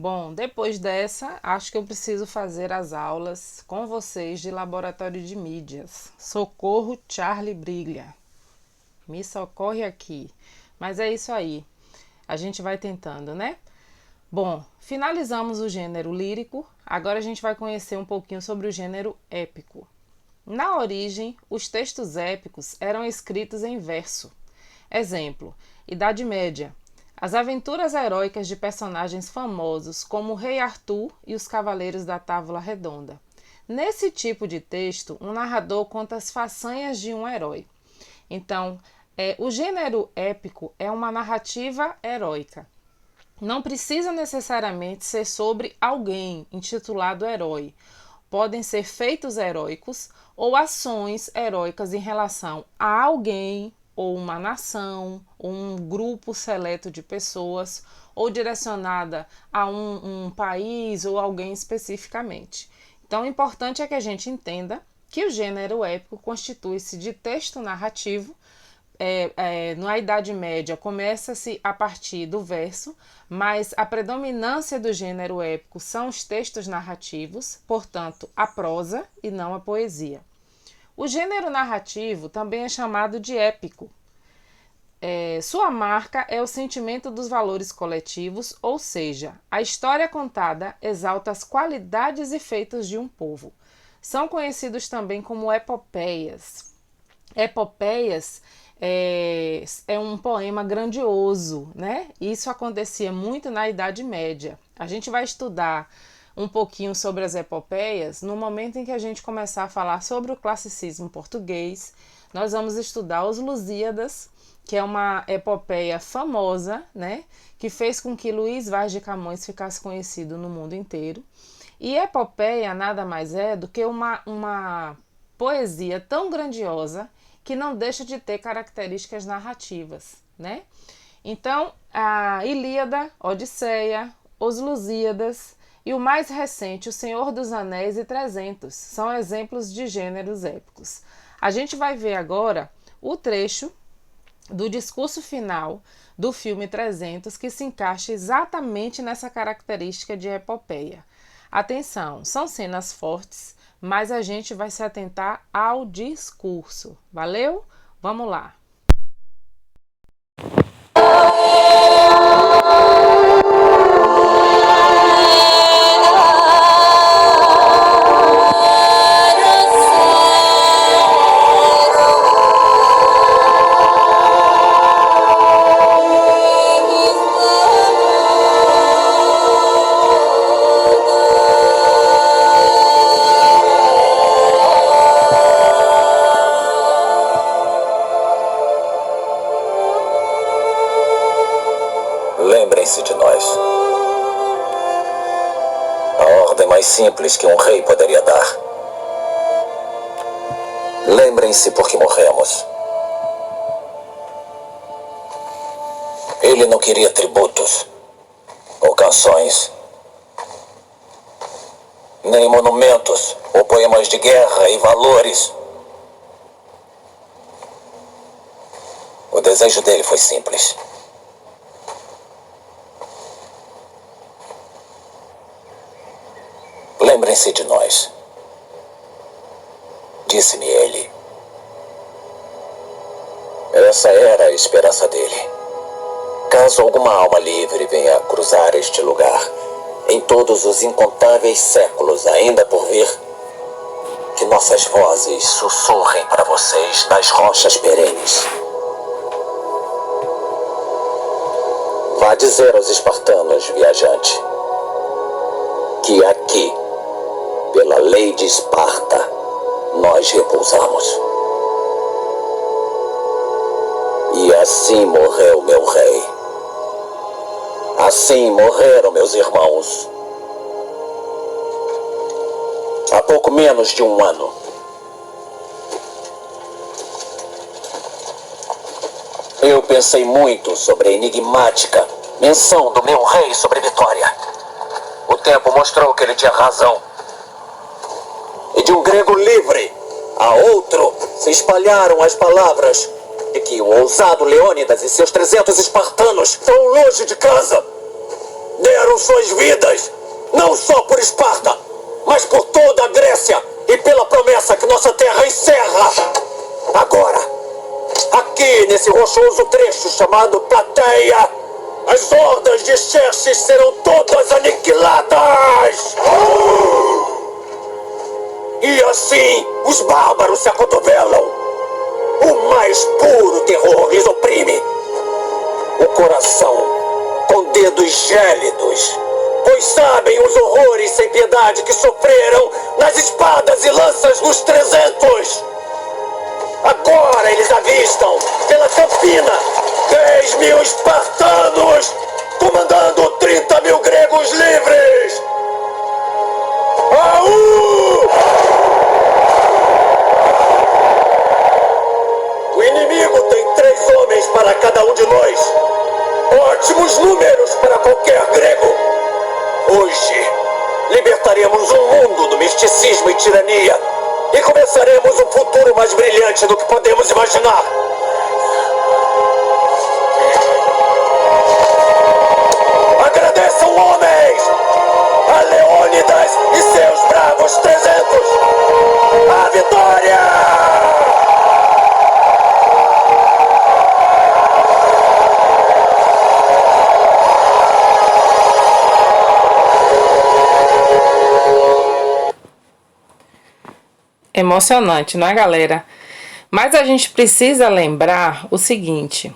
Bom, depois dessa, acho que eu preciso fazer as aulas com vocês de laboratório de mídias. Socorro, Charlie Brilha. Me socorre aqui. Mas é isso aí. A gente vai tentando, né? Bom, finalizamos o gênero lírico. Agora a gente vai conhecer um pouquinho sobre o gênero épico. Na origem, os textos épicos eram escritos em verso. Exemplo: Idade Média. As aventuras heróicas de personagens famosos como o Rei Arthur e os Cavaleiros da Távola Redonda. Nesse tipo de texto, um narrador conta as façanhas de um herói. Então, o gênero épico é uma narrativa heróica. Não precisa necessariamente ser sobre alguém intitulado herói. Podem ser feitos heróicos ou ações heróicas em relação a alguém, ou uma nação, ou um grupo seleto de pessoas, ou direcionada a um país ou alguém especificamente. Então, o importante é que a gente entenda que o gênero épico constitui-se de texto narrativo. Na Idade Média começa-se a partir do verso, mas a predominância do gênero épico são os textos narrativos, portanto, a prosa e não a poesia. O gênero narrativo também é chamado de épico. Sua marca é o sentimento dos valores coletivos, ou seja, a história contada exalta as qualidades e feitos de um povo. São conhecidos também como epopeias. Epopeias é um poema grandioso, né? Isso acontecia muito na Idade Média. A gente vai estudar um pouquinho sobre as epopeias no momento em que a gente começar a falar sobre o classicismo português. Nós vamos estudar os Lusíadas, que é uma epopeia famosa, né? Que fez com que Luís Vaz de Camões ficasse conhecido no mundo inteiro. E epopeia nada mais é do que uma poesia tão grandiosa que não deixa de ter características narrativas, né? Então, a Ilíada, Odisseia, Os Lusíadas e o mais recente, O Senhor dos Anéis e 300, são exemplos de gêneros épicos. A gente vai ver agora o trecho do discurso final do filme 300 que se encaixa exatamente nessa característica de epopeia. Atenção, são cenas fortes, mas a gente vai se atentar ao discurso. Valeu? Vamos lá! Lembrem-se de nós. A ordem mais simples que um rei poderia dar. Lembrem-se por que morremos. Ele não queria tributos, ou canções, nem monumentos, ou poemas de guerra e valores. O desejo dele foi simples. Lembrem-se de nós. Disse-me ele. Essa era a esperança dele. Caso alguma alma livre venha cruzar este lugar, em todos os incontáveis séculos ainda por vir, que nossas vozes sussurrem para vocês nas rochas perenes. Vá dizer aos espartanos, viajante, que aqui, pela lei de Esparta, nós repousamos. E assim morreu meu rei. Assim morreram meus irmãos. Há pouco menos de um ano. Eu pensei muito sobre a enigmática menção do meu rei sobre Vitória. O tempo mostrou que ele tinha razão. E de um grego livre a outro se espalharam as palavras de que o ousado Leônidas e seus 300 espartanos, tão longe de casa, deram deram suas vidas, não só por Esparta, mas por toda a Grécia e pela promessa que nossa terra encerra. Agora, aqui nesse rochoso trecho chamado Plateia, as hordas de Xerxes serão todas aniquiladas! E assim, os bárbaros se acotovelam. O mais puro terror lhes oprime o coração com dedos gélidos, pois sabem os horrores sem piedade que sofreram nas espadas e lanças dos 300. Agora eles avistam pela campina 10.000 espartanos comandando 30.000 gregos livres. Aú! O inimigo tem 3 homens para cada um de nós. Ótimos números para qualquer grego. Hoje, libertaremos o mundo do misticismo e tirania e começaremos um futuro mais brilhante do que podemos imaginar. Agradeçam, homens, a Leônidas e seus bravos 300. A vitória! Emocionante, não é, galera? Mas a gente precisa lembrar o seguinte: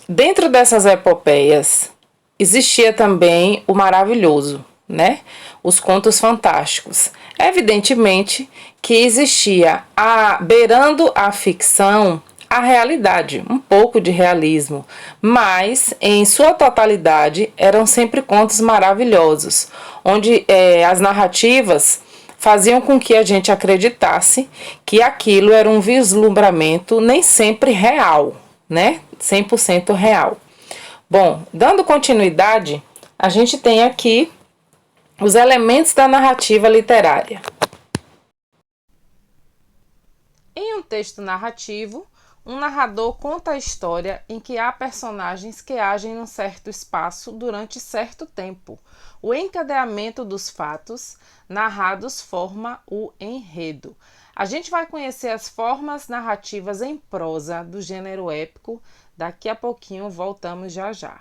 dentro dessas epopeias existia também o maravilhoso, né? Os contos fantásticos. Evidentemente que existia, beirando a ficção, a realidade, um pouco de realismo, mas em sua totalidade eram sempre contos maravilhosos, onde as narrativas faziam com que a gente acreditasse que aquilo era um vislumbramento nem sempre real, né? 100% real. Bom, dando continuidade, a gente tem aqui os elementos da narrativa literária. Em um texto narrativo, um narrador conta a história em que há personagens que agem num certo espaço durante certo tempo. O encadeamento dos fatos narrados forma o enredo. A gente vai conhecer as formas narrativas em prosa do gênero épico. Daqui a pouquinho voltamos já já.